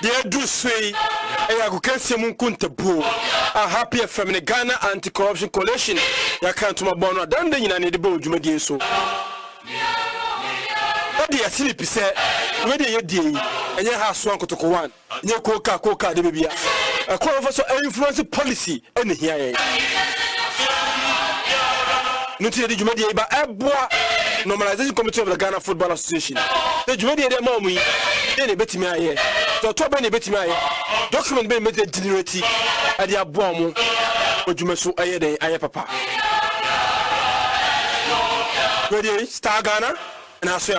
They do say, I can see Nkontabuo, a happy family Ghana Anti-Corruption Coalition. Ya can't to my bono, done the United Board, you may so. What do you see, Pisse? Where do you do? And you have Swanko to one. You coca, the baby. A call of us influence policy, and here. Nuti the Jumedia by Abwa Normalization Committee of the Ghana Football Association. The Jumedia de Momi, then a betty me. The top any betty me. Document being made generity at the Abuamo, but you must say, I papa. Ready, Star Ghana, and I say,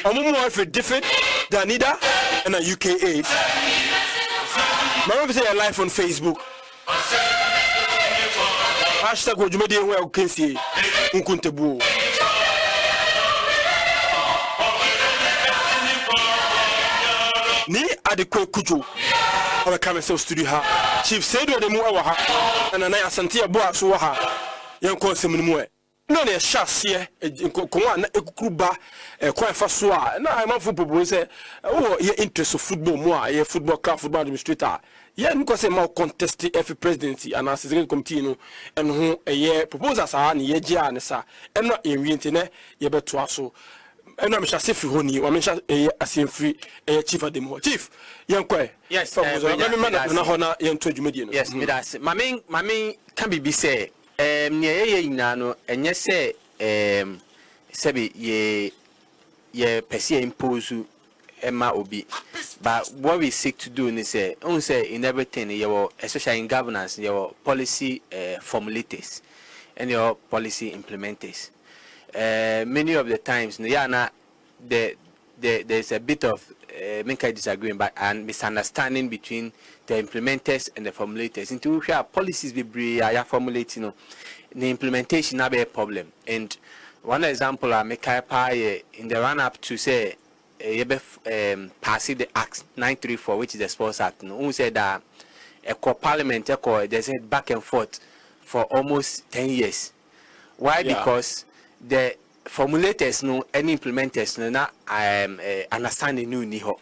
I'm more if it different than Nida and a UK aid. My mom say a live on Facebook. Hashtag what you made where you can see Nkontabuo. Ni adequate kujo. Our camera studio ha. Chief said the mua ha and I santia boa so ha. Young consum mue. No ne shas here kwa na ekukuba kwa fa so a na I man football say oh your interest of football more your football club football administrator. Yeah, because a more contest GFA Presidency and as a committee no and who a year proposals are ni ye jia and sa and not in wintene ye beto so and I'm sure if you honey or mention a sim free a chief of the more chief young quay yes yes me that's my main can be say ye no and yes say sebi ye pesi impose Emma Obi. But what we seek to do is say in everything, especially in governance, your policy formulators and your policy implementers. Many of the times, there's a bit of disagreement and misunderstanding between the implementers and the formulators. Into which our policies be formulating, the implementation will be a problem. And one example I make in the run up to say. Passing the Act 934, which is the Sports Act. Who said that a parliament they said back and forth for almost 10 years. Why? Yeah. Because the formulators any implementers not understanding new niho.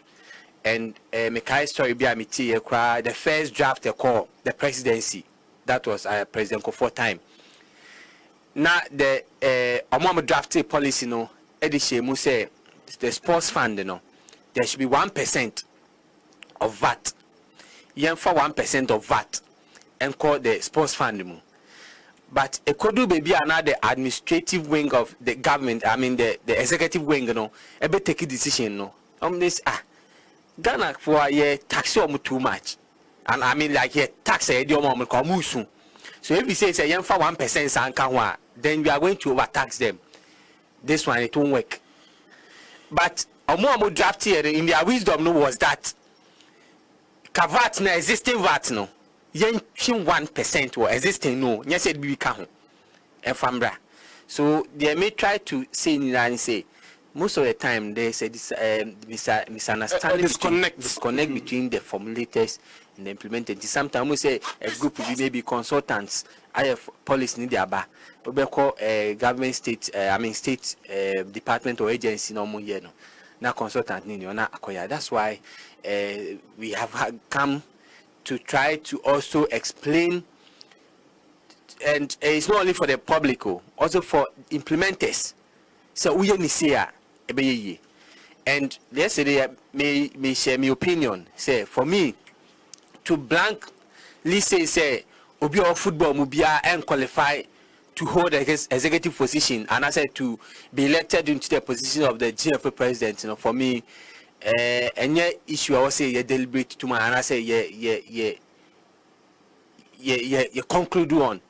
And Mekai story be the first draft the presidency. That was President Kofor time. Now the drafted policy Edishe say the sports fund, there should be 1% of VAT. You for 1% of VAT and call the sports fund. But it could do maybe another administrative wing of the government, I mean the executive wing, ever take a decision, this Ghana for a year tax too much. And I mean like tax a moment come soon. So if we say for 1% then we are going to overtax them. This one it won't work. But a draft here in their wisdom was that VAT na existing VAT no yen 1% or existing no yes it be can efambra. So they may try to say and say most of the time they say this misunderstanding disconnect between the formulators and the implementers. Sometimes we say a group will be maybe consultants I have policy need their bar we call government state state department or agency no more no na consultant ni na akoya. That's why we have come to try to also explain, and it's not only for the public also for implementers. So we only say and yesterday may share my opinion. Say for me to blankly say obi or football mubia and qualify to hold an executive position, and I said to be elected into the position of the GFA president. For me, any issue I will say you deliberate to my, and I say you conclude on,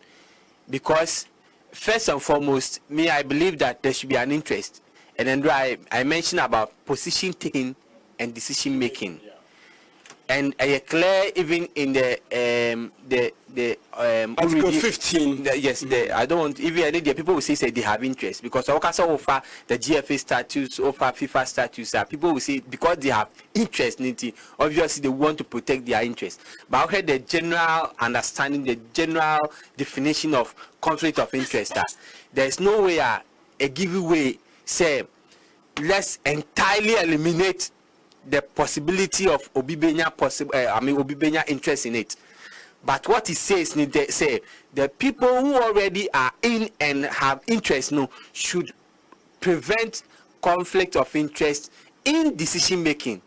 because first and foremost, I believe that there should be an interest, and then I mentioned about position taking and decision making. And I clear even in the Article 15. Yes, I don't want even any the people will say they have interest, because also offer the GFA status, offer FIFA status. People will say because they have interest, obviously they want to protect their interest. But okay, the general understanding, the general definition of conflict of interest, there is no way a giveaway say let's entirely eliminate the possibility of Obibenya interest in it. But what he says, the people who already are in and have interest should prevent conflict of interest in decision making.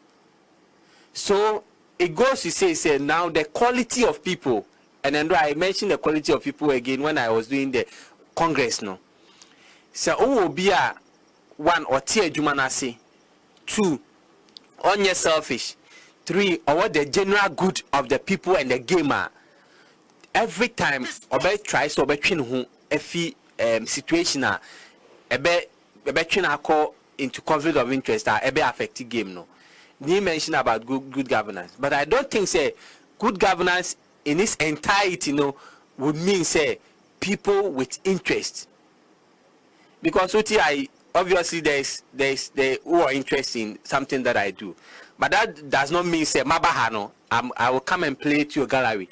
So it goes to say now the quality of people, and then I mentioned the quality of people again when I was doing the Congress So will be a one or tier jumanasi, 2, only selfish, 3, or what the general good of the people and the gamer. Every time obe tries to between who efi situation ebe call into conflict of interest ebe affect game You mentioned about good governance, but I don't think say good governance in its entirety would mean say people with interest. Because obviously there's who are interested in something that I do, but that does not mean say mabahano I will come and play to your gallery,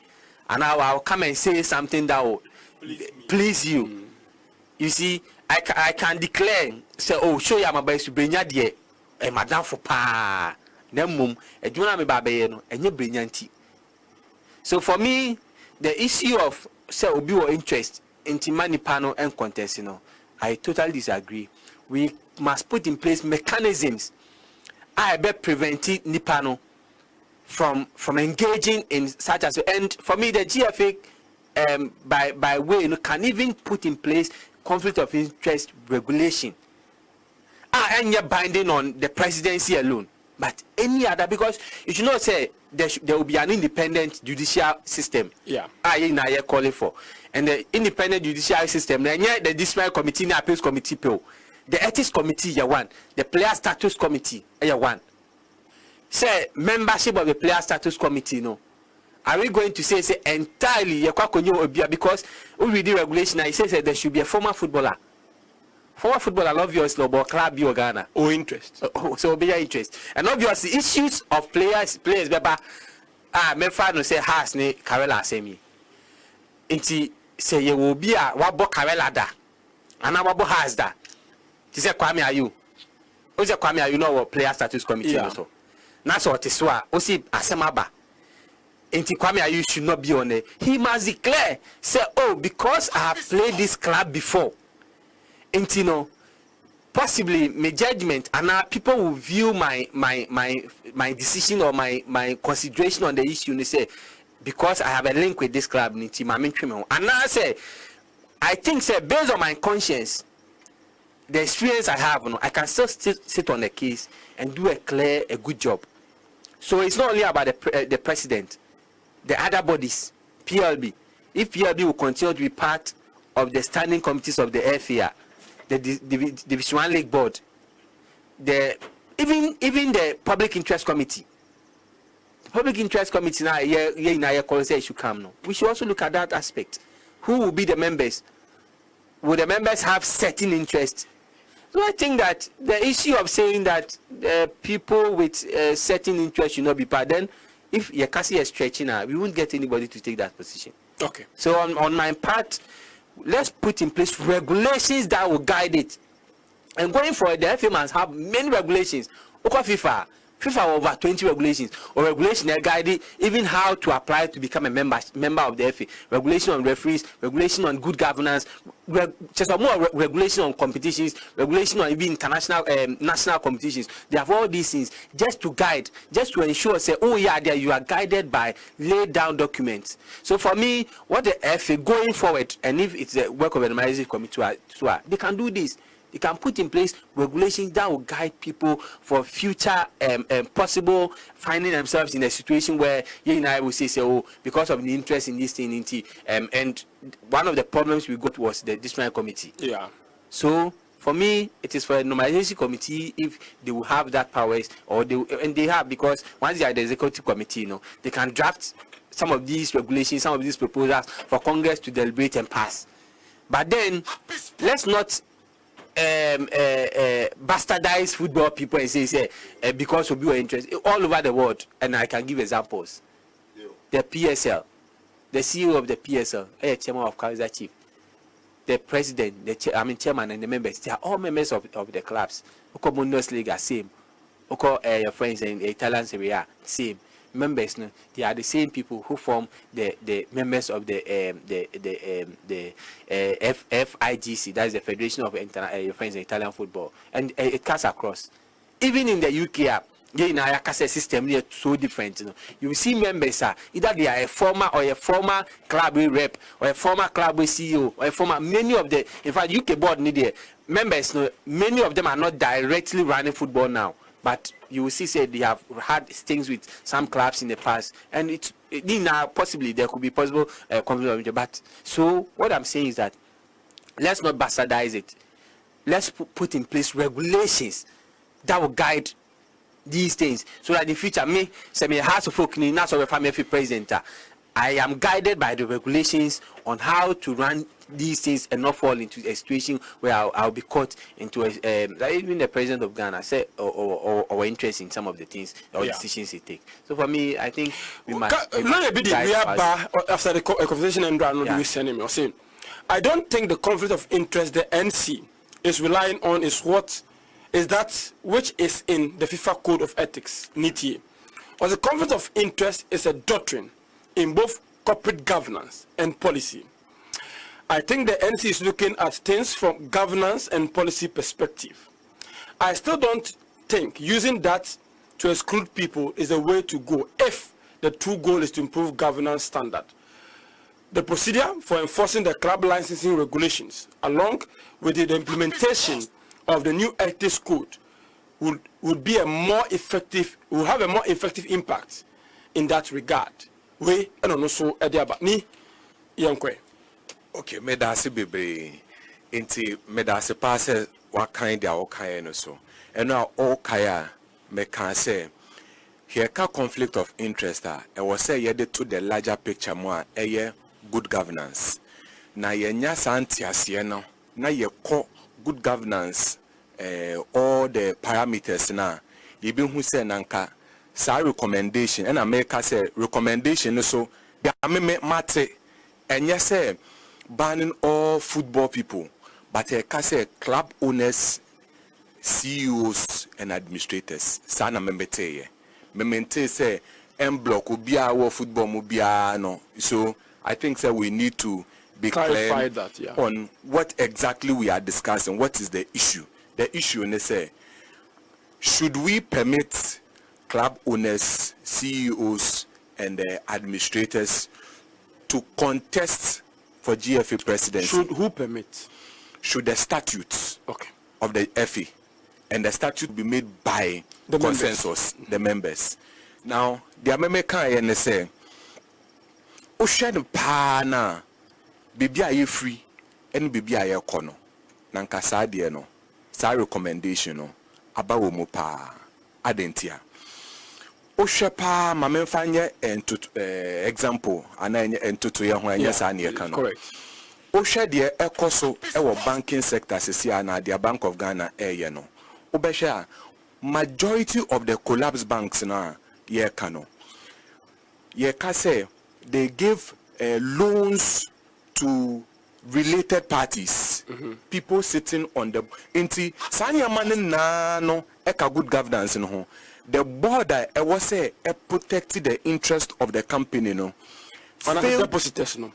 and I'll come and say something that will please you. You see, I can declare say, oh, show you my best to bring ya dear and madam for pa nemum e dwuna me babaye no enye brillianti. So for me, the issue of say obi or interest in timani panel and contest I totally disagree. We must put in place mechanisms I bet preventing nipano from engaging in such as, and for me the GFA by way can even put in place conflict of interest regulation. And you're binding on the presidency alone, but any other, because you should not say there will be an independent judicial system. Yeah. I calling for, and the independent judicial system. Then the disciplinary committee, the appeals committee, the ethics committee, you one, the player status committee, you one. Say membership of the player status committee, are we going to say entirely because we read the regulation? I say there should be a former footballer. Former footballer, obviously, or club or Ghana. Or interest. So be your interest. And obviously, issues of players, me father say has ne Karela semi. Inti say you will be a wabo Karela da. And a wabo has da. She said, Kwame, are you? Oja Kwame, are you know what player status committee also? That's what is why. Osi asemaba. Inti Kwame, are you should not be on it. He must declare, say, oh, because I have played this club before. Intino, possibly my judgment, and now people will view my decision or my consideration on the issue. And they say, because I have a link with this club, and now I say, I think say based on my conscience, the experience I have, I can still sit on the case and do a good job. So it's not only about the president, the other bodies, PLB. If PLB will continue to be part of the standing committees of the FAR, the Division 1 League Board, even the Public Interest Committee. The Public Interest Committee now, it should come now. We should also look at that aspect. Who will be the members? Will the members have certain interest? So I think that the issue of saying that people with certain interest should not be part, then if Yakasi is stretching now, we won't get anybody to take that position. Okay. So on my part, let's put in place regulations that will guide it. And going forward, the FA must have many regulations. FIFA over 20 regulations, or regulation that guide it, even how to apply to become a member of the FA. Regulation on referees, regulation on good governance, just more regulation on competitions, regulation on even international, national competitions. They have all these things just to guide, just to ensure, say, oh yeah, there you are guided by laid down documents. So for me, what the FA going forward, and if it's the work of the organizing committee, they can do this. They can put in place regulations that will guide people for future possible finding themselves in a situation where you and I will say, oh, because of the interest in this thing, and one of the problems we got was the disciplinary committee. Yeah. So for me, it is for a normalization committee if they will have that powers, or they have, because once they are the executive committee, they can draft some of these regulations, some of these proposals for Congress to deliberate and pass. But then let's not bastardize football people and say because of your interest all over the world, and I can give examples. The PSL, the CEO of the PSL, chairman of Kaiser Chief, the president, chairman and the members, they are all members of the clubs. Bundesliga, same. okay, your friends in Italian Serie A, same members. No, they are the same people who form the members of the FIGC, that is the Federation of your friends in Italian football, and it cuts across. Even in the UK, in our system, they are so different. You know, you see members are either they are a former club rep or a former club CEO or a former. Many of the, in fact, UK board need members. No, many of them are not directly running football now, but you will see say they have had things with some clubs in the past, and it's now possibly there could be possible conflict of interest. But so what I'm saying is that let's not bastardize it. Let's put in place regulations that will guide these things, so that in future, me, say me House of Folk, not of a family president, I am guided by the regulations on how to run these things and not fall into a situation where I'll be caught into like even the president of Ghana said or interest in some of the things or decisions he take. So for me, I think we must. After the conversation and I don't think the conflict of interest the NC is relying on is what is that which is in the FIFA Code of Ethics, NITI. Or the conflict of interest is a doctrine in both corporate governance and policy. I think the NC is looking at things from governance and policy perspective. I still don't think using that to exclude people is a way to go if the true goal is to improve governance standard. The procedure for enforcing the club licensing regulations, along with the implementation of the new ethics code, would be a more effective, will have a more effective impact in that regard. We and also Ediaba ni yankwe. Okay, medasi bebre inti medasi passe what kind ya okay no so. And now all kaya me can say here ka conflict of interest and was say yede to the larger picture more good governance. Na ye nya santi asiye no na ye ko good governance all the parameters na you be who say nanka sa recommendation and America say recommendation so ya me mate and yes say banning all football people but I say club owners, CEOs and administrators sana memete memente say block ubia wo football mubia no. So I think that we need to be clear on what exactly we are discussing. What is the issue? The issue is say, should we permit club owners, CEOs, and the administrators to contest for GFA presidency? Should who permit? Should the statutes of the FA and the statute be made by the consensus, the members? Now, the American say, Ocean Pana, Bibi are free, and Bibi are kono, Nankasa no. Sa recommendation no abawo mu pa adentia o hwepa ma memfanye example ana entutu ye ho anya sa na ye kan no o hwe de ekoso e wo banking sector sisi ana the Bank of Ghana ye no o be hwe majority of the collapsed banks na ye kan no ye ka say they give loans to related parties, people sitting on the inti sanya manin na no eka good governance no the board was say protected the interest of the company no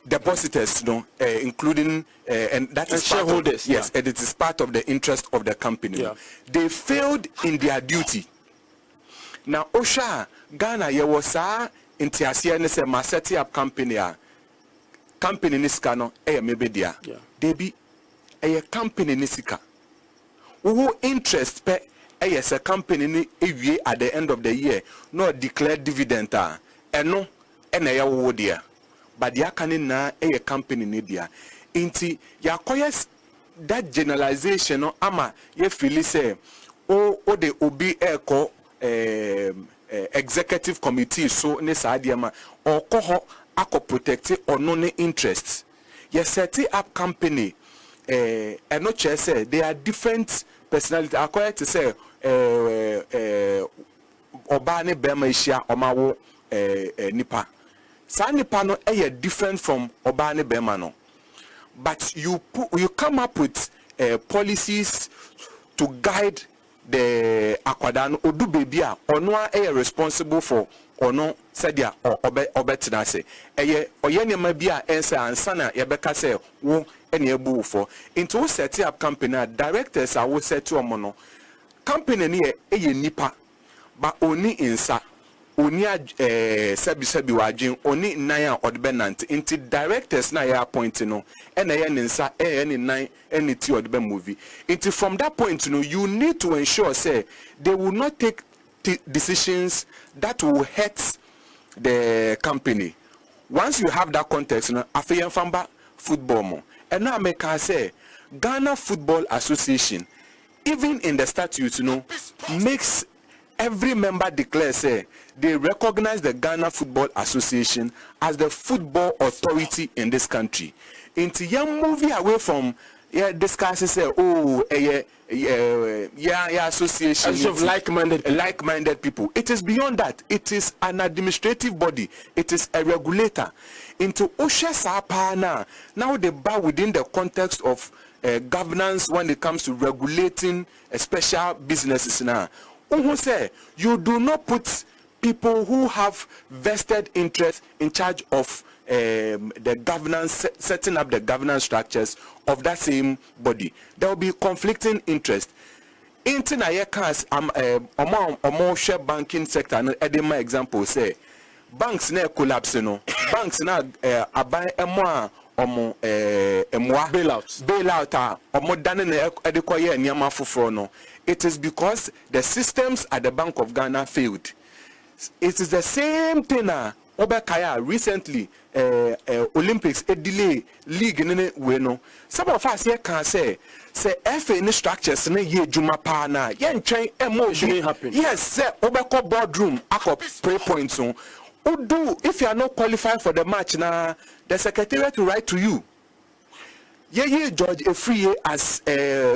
depositors no including and that is shareholders yes and it is part of the interest of the company they failed in their duty. Now Osha Ghana ye was inti asia ne say ma set up company nisika no mebedia they be a company nisika who interest pe yes a company ni ewie at the end of the year no declare dividend eno ena wo dia but ya kan na a company ni dia inti ya koyes that generalization no ama ye feel say o de obi eko executive committee so ne sadia ma o ko ako protect or no interest. You set up company and not say they are different personality. According to say obane bema ishia omawo nipa. Sa nipa no different from obane bema no. But you come up with policies to guide the akwadano odu baby a ono a responsible for ono said obetina say oye nema bi a ensa ansa na yebeka say wo ene ebu for into wo set up company directors a wo set omo no company ne ye nipa ba oni insa oni sebi wajin oni nan a odbenant into directors na ya appoint no ena ye nsa ni nan eni ti odbe movie into from that point no you need to ensure say they will not take decisions that will hurt the company. Once you have that context no afiyan famba football mo and now make I say Ghana Football Association even in the statute makes every member declare say they recognize the Ghana Football Association as the football authority in this country. Into young movie away from discussing say association of like-minded people. It is beyond that. It is an administrative body. It is a regulator. Into Osha Sapana now they bow within the context of governance when it comes to regulating special businesses now. Say you do not put people who have vested interest in charge of the governance, setting up the governance structures of that same body. There will be conflicting interest. Into na yekas share banking sector no edema example say banks na collapse no banks na aban emo bailout omo dane na edekoye nyama foforo no. It is because the systems at the Bank of Ghana failed. It is the same thing Obekaya recently Olympics a delay league in we no. Some of us here can say FA in structures na ye juma pa na yen twen shouldn't happen. Yes, say Obeko boardroom akop 3 points on. Udu if you are not qualified for the match na the secretariat will write to you. George Efriye as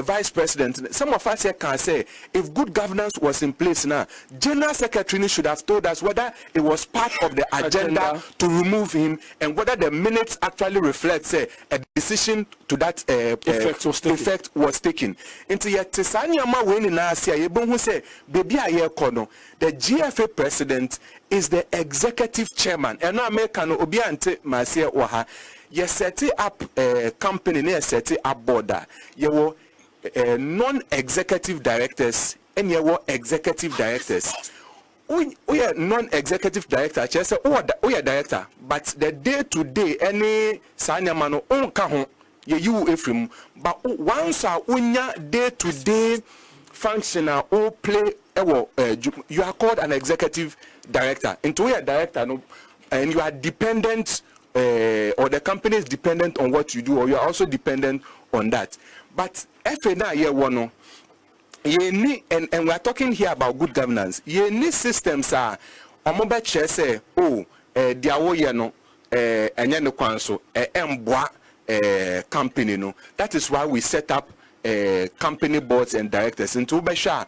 vice president. Some of us here can say if good governance was in place now, general secretary should have told us whether it was part of the agenda to remove him and whether the minutes actually reflect say a decision to that effect was taken. Into yet Tisanyama when in Asia, you say baby a kono. The GFA president is the executive chairman. And now American Obiante Masia Waha. You set up a company, you set up board. You were non-executive directors and you were executive directors. We are non-executive director. Just say, we are director, but the day-to-day any sanyamano on kahon you Ephraim. But once unya day-to-day functional or play, you are called an executive director. Into we are director, no, and you are dependent. Or the company is dependent on what you do, or you are also dependent on that. But FA na year one, and we are talking here about good governance. Ye need systems are omobe che say dia wo ye no enye no kwanso emboa company no. That is why we set up company boards and directors. And to be sure,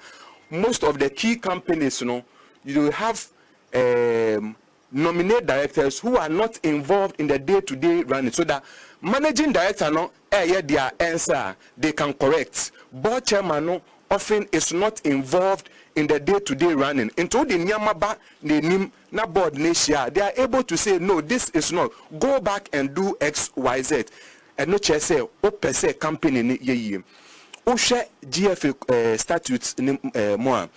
most of the key companies, you will have nominate directors who are not involved in the day-to-day running, so that managing director their answer they can correct. Board chairman often is not involved in the day-to-day running. Into the nyamaba nim na board nation, they are able to say no, this is not. Go back and do X, Y, Z. And no chair say per se company ni ye. Ushe GFA statutes more.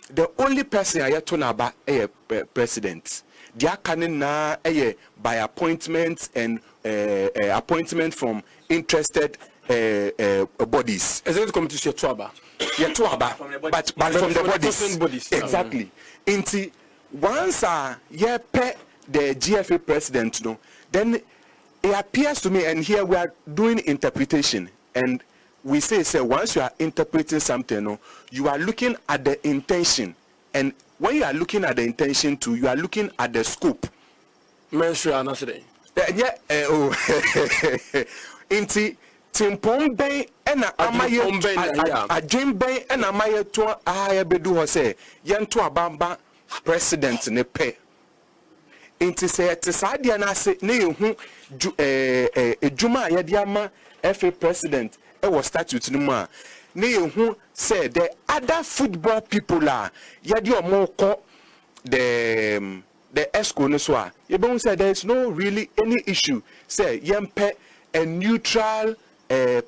The only person I yet to know about a president. They are coming now by appointment and appointment from interested bodies. Executive committee is Tuaba. Yeah, Tuaba, but from the bodies. Exactly. Inti once pay the GFA president, then it appears to me, and here we are doing interpretation, and we say once you are interpreting something, you are looking at the intention. And when you are looking at the intention too, you are looking at the scope. Menstrual yesterday. Inti Timpombe ena amaye ajimbe ena amaye to ahaya bedu ho say yento abamba president ne pe. Inti say tisade na se ne yehu ejuma ye de ama FA president e wo statute no mu a who say the other football people are yadi omoko the ESCO no so you don't say there is no really any issue say yempe a neutral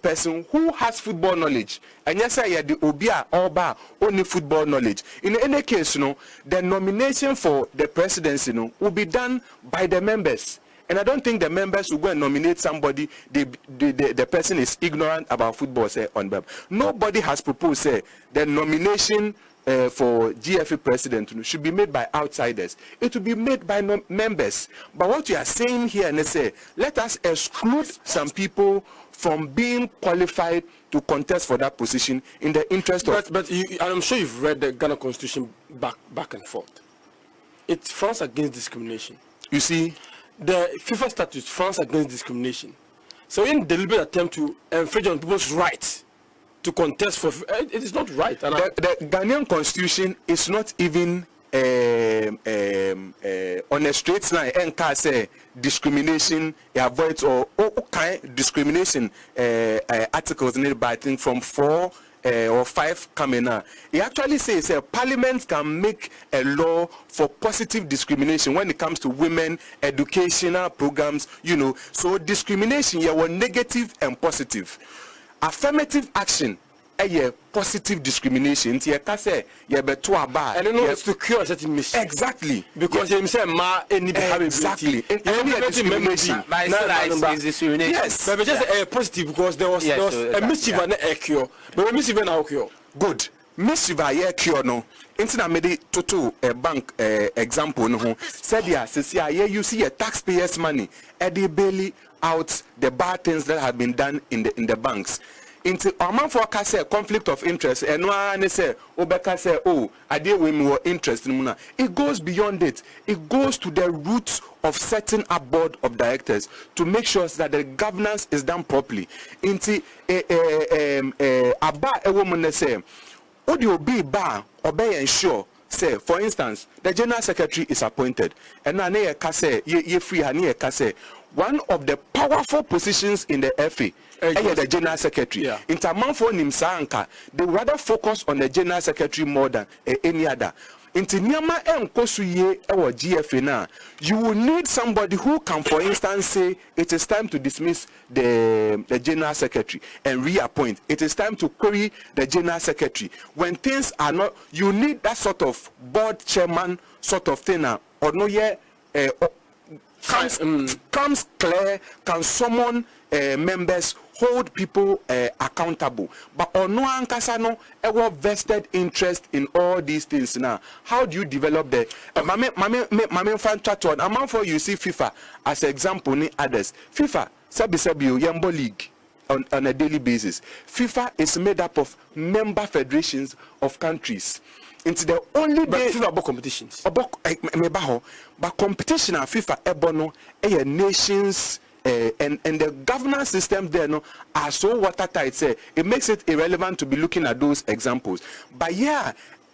person who has football knowledge and yes say the obia oba only football knowledge. In any case, the nomination for the presidency will be done by the members. And I don't think the members will go and nominate somebody the person is ignorant about football say on them. Nobody has proposed say the nomination for GFA president should be made by outsiders. It will be made by members. But what you are saying here, and say, let us exclude some people from being qualified to contest for that position in the interest of. But I'm sure you've read the Ghana Constitution back and forth. It fronts against discrimination. You see, the FIFA statute fronts against discrimination. So in deliberate attempt to infringe on people's rights to contest for it is not right. And the Ghanaian constitution is not even on a straight line and can say discrimination avoids or kind discrimination articles needed by I think from 4 or 5 coming out. It actually says Parliament can make a law for positive discrimination when it comes to women, educational programs, so discrimination were negative and positive. Affirmative action positive discrimination and it's to cure certain mischief. Exactly, because you say exactly discrimination. Is discrimination. Yes, but just positive because there was a mischief and a cure, but a mischief and a cure. Good mischief a cure no into na made to a bank example no said you see a taxpayers money they bail out the bad things that have been done in the banks. Into a man for a conflict of interest and one say Obeka say I deal with more interest in Muna. It goes beyond it. It goes to the roots of setting a board of directors to make sure that the governance is done properly. Into a woman say audio be bar obey ensure say for instance the general secretary is appointed and now say ye free say one of the powerful positions in the FA the general secretary. In Tamanfo Nimsanka, they rather focus on the general secretary more than any other. In Tinyama and Kosuye or GFA now, you will need somebody who can, for instance, say it is time to dismiss the general secretary and reappoint. It is time to query the general secretary. When things are not, you need that sort of board chairman sort of thing or no comes clear, can summon members, hold people accountable. But on no ankasano ever vested interest in all these things now. How do you develop the mame fan chat on amount for you see FIFA as example ni others. FIFA sabi Yambo League on a daily basis. FIFA is made up of member federations of countries. It's the only day FIFA about competitions. But competition at FIFA ebono nations and the governance system there are so watertight. Say it makes it irrelevant to be looking at those examples. But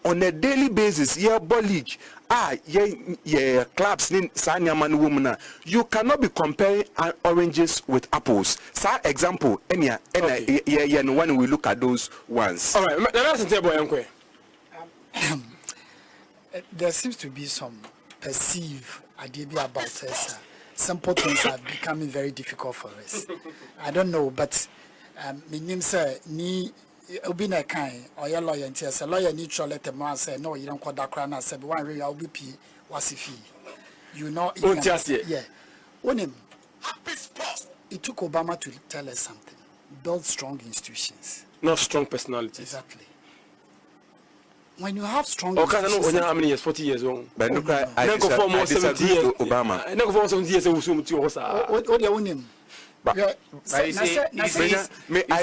on a daily basis, league, clubs in Sanyaman woman. You cannot be comparing oranges with apples. So example, when we look at those ones. All right, there seems to be some perceived idea about us. Simple things are becoming very difficult for us. I don't know, but my name say ni obina kind or your lawyer and say lawyer neutral let them say no, you don't call that crown. I said one way I'll be what's if you know yeah. When him it took Obama to tell us something. Build strong institutions. Not strong personalities. Exactly. When you have strong I don't know how many years, 40 years old. But look, I disagree to Obama. I never for 70 years what do you name? I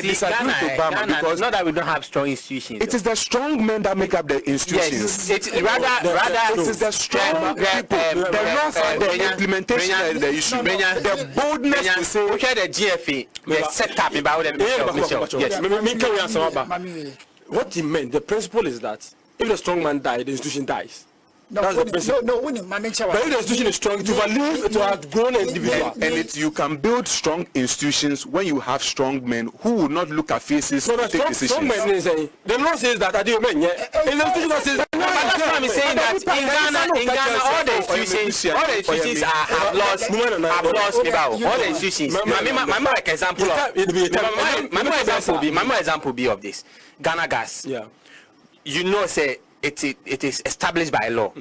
disagree with Obama because not that we don't have strong institutions. It is the strong men that make up the institutions. Yes, it's rather it is the strong people, the laws and the implementation of the issue, the boldness to say. Okay, the GFA, we set up about them. Yes. What he meant, the principle is that if the strong man dies, the institution dies. That's the principle. No, but if the institution is strong, to value to have grown individual. And you can build strong institutions when you have strong men who will not look at faces So to take decisions. strong men is saying, the law says that I didn't mean, yeah. In the institution that says, But that's why I'm saying that in Ghana, all the institutions have lost about all the institutions. My example be of this. Ghana Gas. yeah. You know, say it is established by law,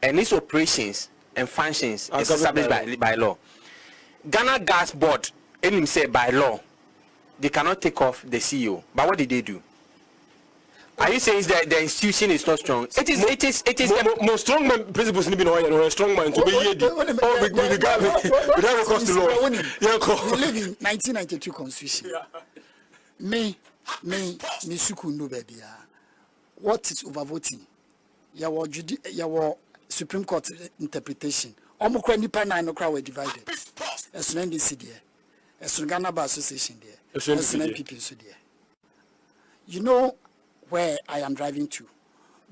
and its operations and functions is established by law. Ghana Gas Board, and say by law, they cannot take off the CEO. But what did they do? Are you saying that the institution is not strong? It is. More strong man principles need to be no strong man to be here. Without cost to law. We live in 1992 constitution. Me sukundu baby. What is overvoting? Your Supreme Court interpretation. Omukra nipa na no kra we divided. As an NDC there. As an Ghana Bar Association there. As an NPP so there. You know where I am driving to.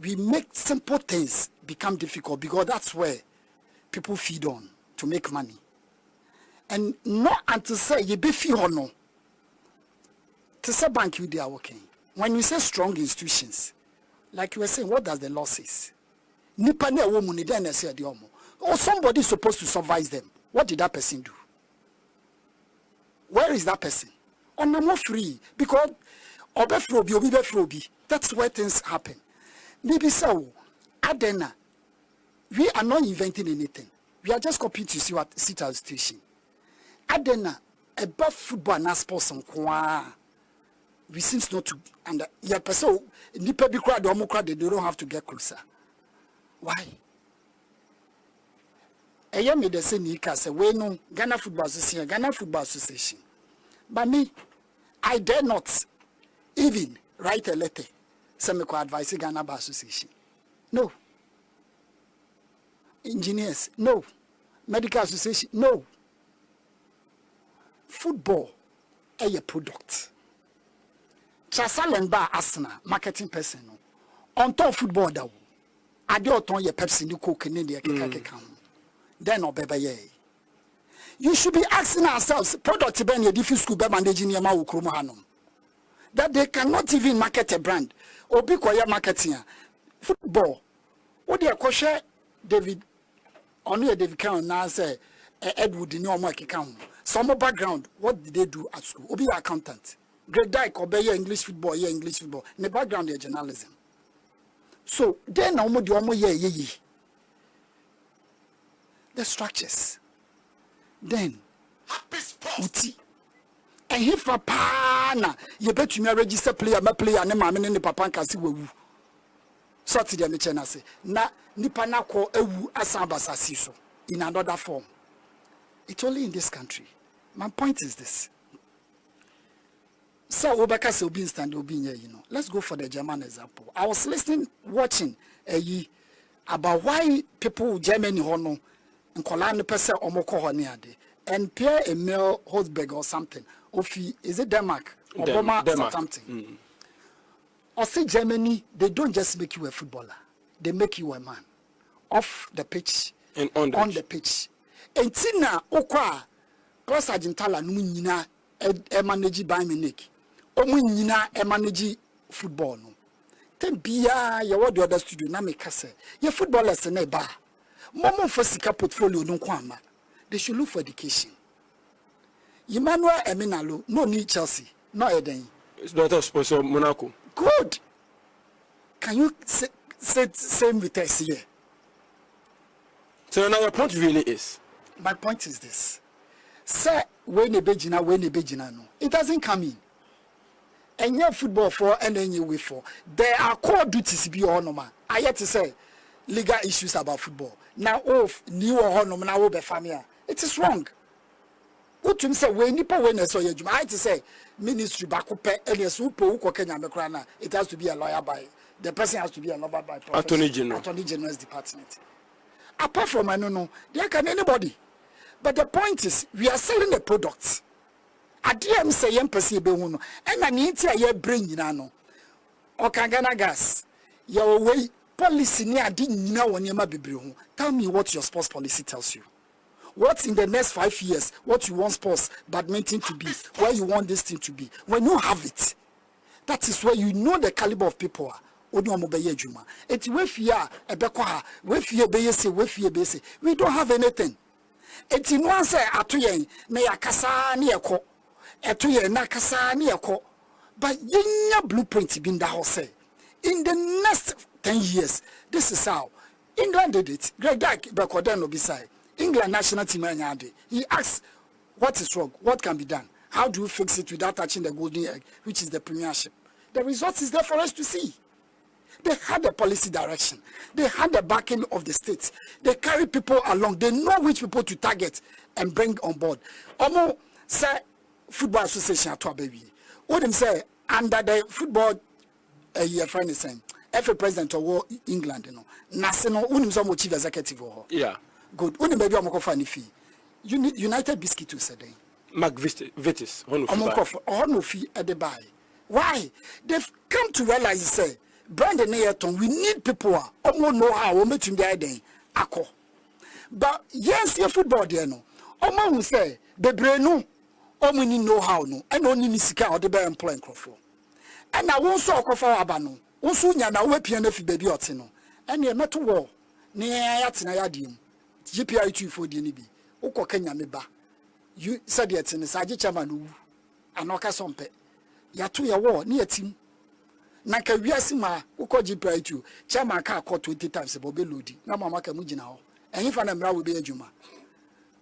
We make simple things become difficult because that's where people feed on to make money. And not until say you be fee or no. To say bank you they are working. When you say strong institutions, like you were saying, what does the law say? Nipa ne woman ni den say the omo. Or somebody is supposed to supervise them. What did that person do? Where is that person? On no free because that's where things happen. Maybe so. Adena, we are not inventing anything. We are just copying to see what our situation. Adena, about football and sports and we seems not to and yeah, so nipa bi crowd or crowd they don't have to get closer. Why? I made the same say we no Ghana Football Association. But me, I dare not even write a letter. Some could advise Ghana Bar Association. No. Engineers, no. Medical Association, no. Football, a product. Chasalen Bar Asana, marketing person. On top football, though. I do not your Pepsi, you cook in India, then or baby. You should be asking ourselves, product ben your different school managing your mouth. That they cannot even market a brand or be quiet marketing football. What they are David only David Cameron now say Edward in your market account. Some background, what did they do at school? Obi accountant. Grade Dyke obey your English football. In the background, your journalism. So then the structures. Then uti. And if a pana, you bet you may register player, my player, and mamma and the papa can see woo. Saturday, the channel say, na nipana ko ewu asambasa siso in another form. It's only in this country. My point is this. So, Obaka will be instant, will be here, you know. Let's go for the German example. I was watching about why people Germany hono and Colano Pesa Omoko Honiade and Pierre-Emile Hosberg or something. Is it Denmark? Obama or something. Or say Germany, they don't just make you a footballer. They make you a man. Off the pitch and on the pitch. And Tina Okwa, Cross Argentala, Nuna, manage by Munich. Omunina, manage football. Then Bia, your what the other studio, Namikase. Your footballers in a bar. Momo for Sika portfolio, no kwama. They should look for education. Emmanuel Eminalo, no need Chelsea, no Eden. It's not a sponsor Monaco. Good. Can you say same with us here? So now your point really is? My point is this. Say, when a Bejina, no. It doesn't come in. And your football for and then you wait for. There are core duties to be on, man. I had to say legal issues about football. Now, new or no, now, family. It is wrong. What to say when you put when I saw you, I had to say ministry back up and yes, who Kenya Mekrana. It has to be a lawyer by the person has to be a lawyer by Attorney General's department. Apart from I don't know, there can anybody. But the point is, we are selling a product. I didn't say young person be and I need to brain, you know. Or Ghana Gas, your way policy ni adi nyina wonyema bebre ho. Tell me what your sports policy tells you. What's in the next 5 years? What you want sports, badminton to be, where you want this thing to be. When you have it, that is where you know the caliber of people are. We don't have anything. It's in one say atuyen na yakasa ni eko. Atuyen na kasa ni eko. But yenya blueprint bin da say. In the next 10 years, this is how England did it. Greg Dyke Bekoden beside England national team. He asked, what is wrong? What can be done? How do we fix it without touching the golden egg, which is the premiership? The result is there for us to see. They had the policy direction. They had the backing of the states. They carry people along. They know which people to target and bring on board. Omo say football association at baby. What them say under the football year friend is saying FA president of England, you know. National unim some chief executive or Yeah. good. Unim baby amoko fani fee. United Biscuit to say then. Vitis. No fee at the buy. Why? They've come to realize say Brandon Ayrton, we need people who know how we make the idea. But yes, your football there no. Omo who say the brain no, omo ni know how no, and only ni sika or the bear employing crofo. And I won't so kofa abano. Onso nya na we piano fi baby oti no. And ye meto war. Ni ayati na yadim. GPI 2 for the ni bi. Uko Kenya meba. You said yet in the Saji Chamanu. Anoka sompe. Yatu ya war ni team. Naka wiasima uko GPI 2. Chama ka call 20 times bobe lodi. Na mama ka mujina ho. And if an emra will be a juma.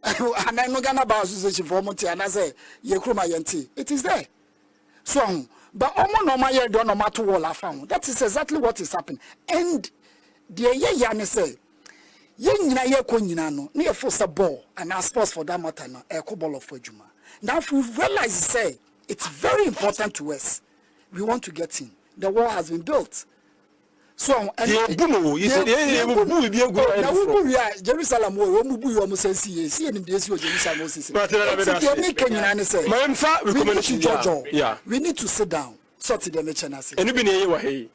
And I no Ghana Bar Association for Monty and I say Yekruma Yanti. It is there. So but omo no ma ye do no matter what I found. That is exactly what is happening. And the ye yan say ye nyina ye ko nyina no na ye force a ball and our sports for that matter no e ko ball of adwuma. Now if we realize say it's very important to us, we want to get in. The wall has been built. So and Jerusalem we need to sit down. Sort the mechanasi.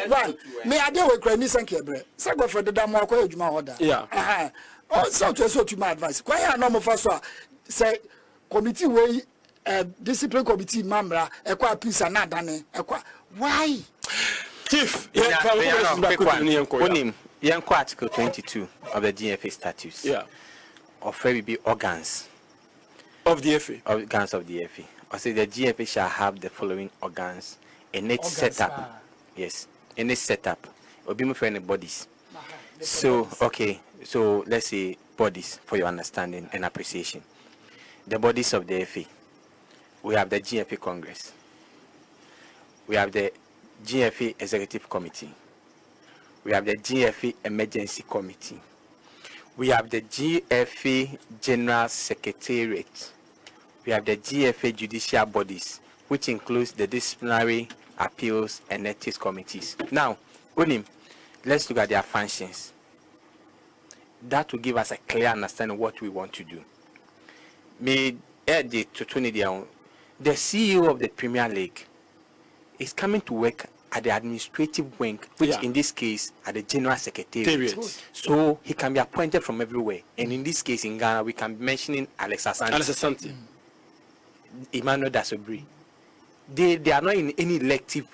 One, may I deal with Granny and Kebre? Sago for the Damo Juma order. Yeah. Also, to my advice. Quite a normal first say committee way, discipline committee member, a quite piece and not done. Why? Chief, Article 22 of the GFA statutes. Yeah. Of where we be organs of the FA. Organs of the FA. I say the GFA shall have the following organs in its setup. Yes, in its setup. Will be for any bodies. So okay, so let's say bodies for your understanding and appreciation. The bodies of the FA. We have the GFA Congress. We have the GFA Executive Committee. We have the GFA Emergency Committee. We have the GFA General Secretariat. We have the GFA Judicial Bodies, which includes the Disciplinary, Appeals, and Ethics Committees. Now, Onim, let's look at their functions. That will give us a clear understanding of what we want to do. The CEO of the Premier League is coming to work at the administrative wing, which in this case at the General Secretariat. So he can be appointed from everywhere. And in this case in Ghana, we can be mentioning Alex Asante. Emmanuel Dasobri. They are not in any elective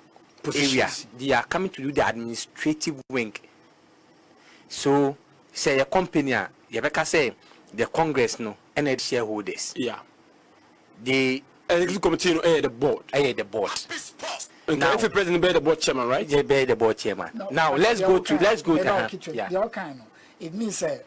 area. They are coming to do the administrative wing. So say a company, you say the Congress no and the shareholders. Yeah. The executive committee the board. The board. Now, if the president be the board chairman, right? They be the board chairman. No, now let's go to it means the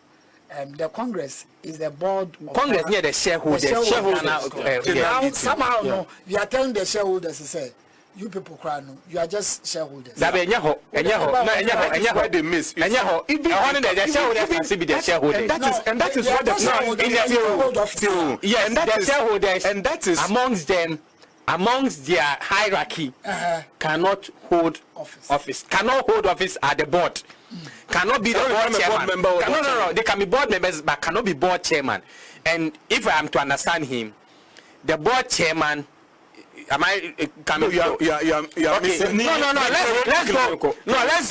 Congress is the board. Congress near the shareholders. Now somehow no, we are telling the shareholders to say, you people cry no, you are just shareholders. That be enyaho. They miss. Enyaho. If one of the shareholders can be the shareholders, and that is what the shareholders, and that is amongst their hierarchy cannot hold office. Cannot hold office at the board. Cannot be the board chairman. No. They can be board members, but cannot be board chairman. And if I am to understand him, the board chairman am I coming? You are Okay. missing. No. Let's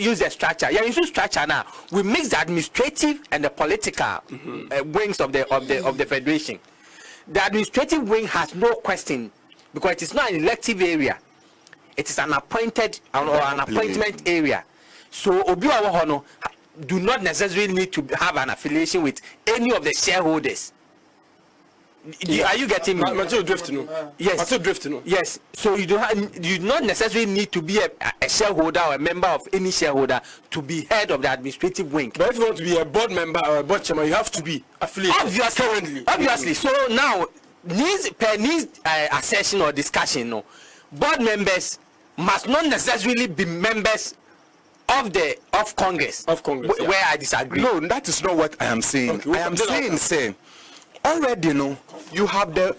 use the structure. Yeah, use structure now. We mix the administrative and the political wings of the federation. The administrative wing has no question because it is not an elective area. It is an appointed or an appointment area. So Obiwa Hono do not necessarily need to have an affiliation with any of the shareholders. Are you getting me? Yes. So you do not necessarily need to be a shareholder or a member of any shareholder to be head of the administrative wing. But if you want to be a board member or a board chairman, you have to be affiliated. Obviously. So now, needs accession or discussion, no, board members must not necessarily be members of Congress. Where I disagree. No, that is not what I am saying. Okay, I am saying, already, you have the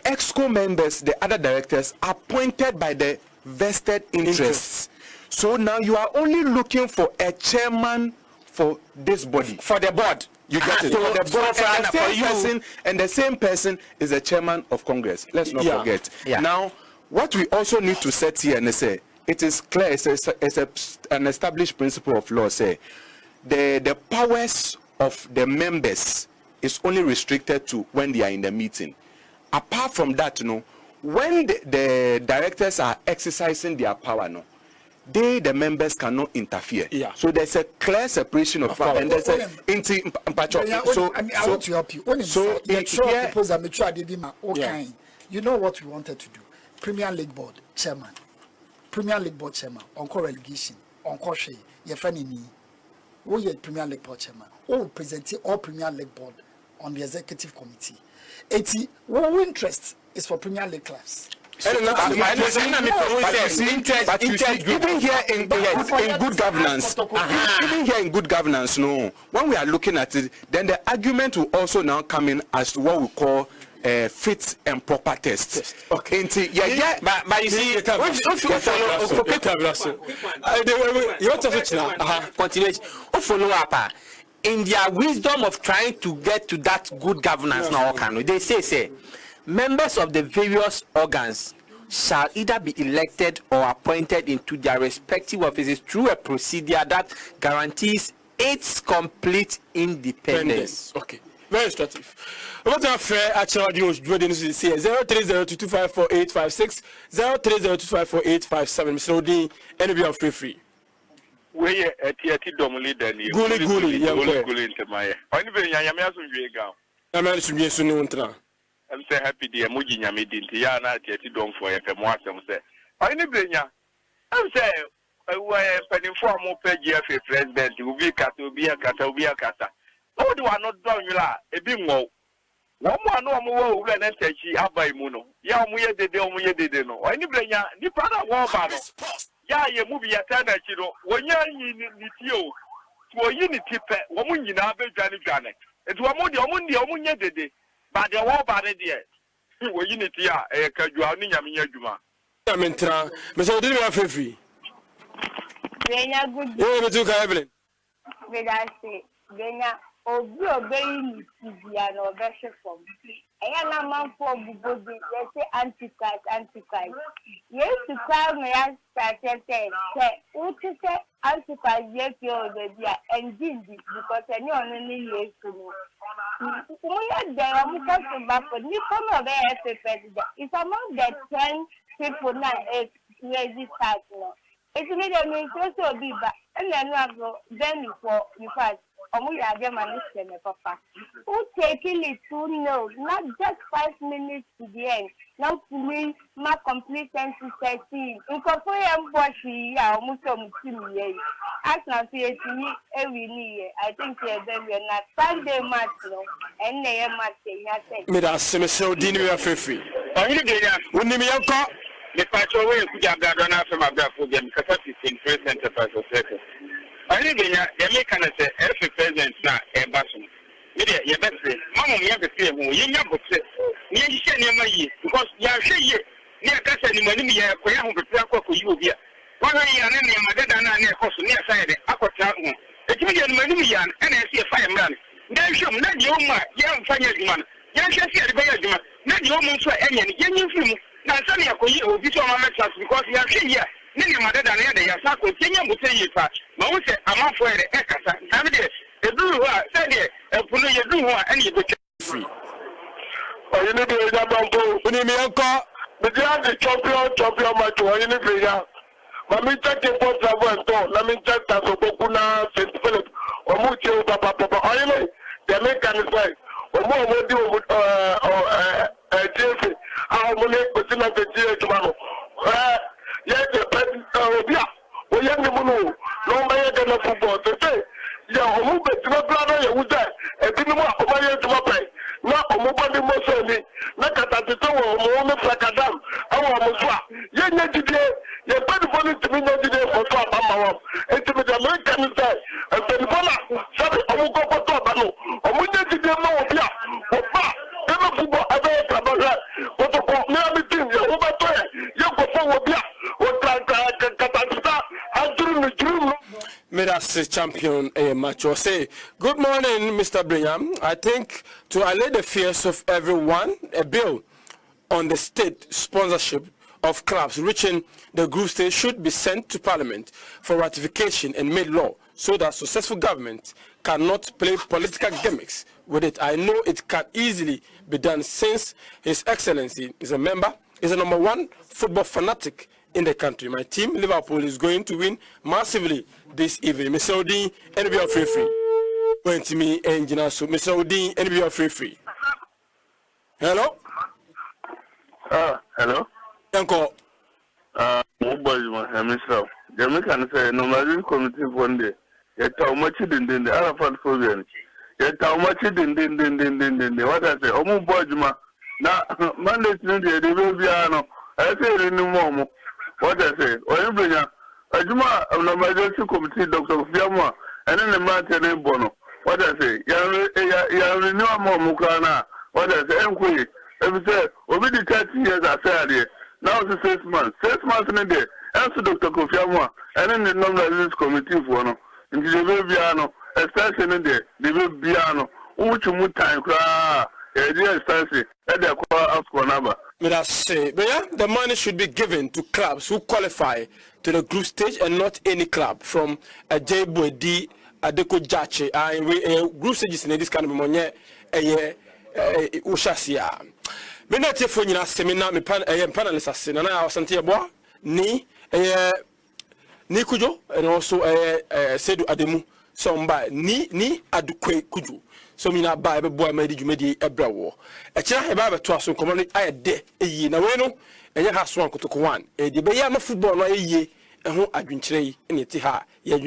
EXCO members, the other directors, appointed by the vested interests. So now you are only looking for a chairman for this body. For the board. You get it? So for the board, and the same person is a chairman of Congress. Let's not forget. Yeah. Now, what we also need to set here and say, it is clear, it's an established principle of law, say, the powers of the members is only restricted to when they are in the meeting. Apart from that, when the directors are exercising their power, the members cannot interfere. Yeah. So there's a clear separation of power. And there's a I want to help you. You know what we wanted to do? Premier League Board chairman, encore relegation, encore share, your friend in me. Who is Premier League Board chairman? Who present all Premier League Board on the executive committee? What interest is for Premier League clubs? Even here in good governance, even here in good governance, when we are looking at it, then the argument will also now come in as to what we call fit and proper test. Okay. But you see, follow up in their wisdom of trying to get to that good governance. Now, they say members of the various organs shall either be elected or appointed into their respective offices through a procedure that guarantees its complete independence. Okay. Very instructive. What are fair actual news? 0302254856, 0302254857. Mr. Odin, anybody free. We are domly than you. Gully, into my. Only when I am as we go. I'm so happy, dear Mujina meeting Tiana, Dom for a Mossam say. Only Brenya. I'm saying, I was penning for more GFA Presidency, who be Catobia Cata. Oh, do I not done you a bit more? One more when I say she abai muno. Ya muye de no. Only Brenya, the brother war battle. Ya ye movie a turn at you, when you're in Nitio, to a unity pet, woman in Abbey Janet. It's one more the Omunia de day, but the war battle dear. Were unity, a Kajuani Yamia Juma. I'm in Tra, Mr. Odin, free. Brenya good. You took Evelyn. Did I say, Brenya, Obi obeying Tibian or Besha from. I am a man for Bugodi, let's say anti-Christ. Yes, to call me as started saying, what to say anti-Christ, yes, you're the dear, and did because I know only years to know. We are there, I'm coming back for newcomer of the president. It's among the 10 people now, it's crazy start now. It's made a mean to be back, and then then before you pass. We are the minister, Papa. Who taking it to know, not just 5 minutes to the end. Now to me, my complete sense is 13. In Kofoya Mboshi, Musom Timmy. As now see it to me every year. I think we are not Sunday match, and they are matching. Meda Semester Dinner free. When you call the patrol, we have done after my program, capacity in first enterprise of second. I think the American say every president now a bastion. Media, you better say, Mamma, you have to say, you never say, you share near ye, because you are sure ye, near Castle, money, you have to track for you here. One year, and my dad and I near cost near side, Aqua Town. A million money, and I see a fireman. Then show not your young fire man. yɛn hwɛ si ɛde bɛyɛ adwuma na deɛ ɔmo nso a ɛnyɛ no yɛnyɛ mfiri mu na nsa ne yɛkɔyi obi sɛ ɔma mɛtra so because yɛahwɛ yi a ne nneɛma dada no yɛde yɛsa akɔ yɛnyɛ mbotɛ yie pa ma wo sɛ amanfoɔ yɛde ɛkasa saa me deɛ ɛduru hɔ a sɛdeɛ ɛpo no yɛduru hɔ a ɛne yɛbɛtwa firi ɔyɛ ne deɛ ɛnya bampo wonim yɛnkɔ mede ade champion match ɔyɛ ne firi ya ma menkyɛ kepo travel and tour na menkyɛ tasoboku na St. Philip ɔmo tie wo papapapa ɔyɛ ne deɛ meka ne sɛ ɔmo di ɔmo GFA a ɔmo ne kɔsi na sɛ adwuma no yɛde pɛ obi a wɔyɛ ne mu no na ɔmbɛyɛ Ghana football sɛ yɛ ɔmo bɛgyina bra no yɛwu sɛ ebinom a ɔmayɛ adwuma pɛ na ɔmo bɔ ne mmɔ sɛ ni na katatete wɔ ɔmo ne frakadam ɛwɔ ɔmo so a yɛnyɛ gyidie yɛmpɛnifo no ntumi nyɛ gyidie fɔ so aba ma wɔm enti mede amerika ne sɛ mpɛnifo no sɛbe ɔmo kɔkɔtɔ ɔba no ɔmo nyɛ gyidie ma wɔ bi a wɔba Ghana football ɛbɛyɛ krabahwɛ kotoko mea me tim yɛwo bɛtɔ yɛ yɛnkɔfɔ wɔ bi a katateta aduru ne duru no Medasi champion match or say good morning Mr. Brigham. I think to allay the fears of everyone, a bill on the state sponsorship of clubs reaching the group stage should be sent to Parliament for ratification and made law so that successful government cannot play political gimmicks with it. I know it can easily be done since His Excellency is a number one football fanatic in the country. My team, Liverpool, is going to win massively this evening. Mr. Odin, NBA free. Went to me, engineer. So, Mr. Odin, NBA free. Hello? Hello? Uncle. Mobile, myself. Jamaican say, no matter committee one day. Yet how much it in the Arafat Fovian. Yet how much it in what I say, Omo Bojuma. Now, Monday, they will be ano. I say, no more. What I say, or you bring a Juma of the emergency committee, Dr. Fiamma, and then the man Bono. What I say, you know more Mukana. What I say, Enquiry. If you say, over the 30 years I said, now it's 6 months. 6 months in a day. Answer Dr. Kofiamwa, and then the non-residence committee for no. Into the Viviano, especially in the Viviano, which you time cry. The instance, and they call out for number. But I say, but yeah, the money should be given to clubs who qualify to the group stage and not any club from a J-Boy D, Adeko Jache, and group stages in this kind of money, Ushasia. Menate for you, seminar, me panelists, and I was Santiago, ni Kujo, and also Sedu Ademu, some by ni Adukwe Kuju. So me na buy boy made you made a brawo. A child about to us common I de a ye na weno, and you have swan to one. A debate no football no a ye, and who I been tray in it ha, ye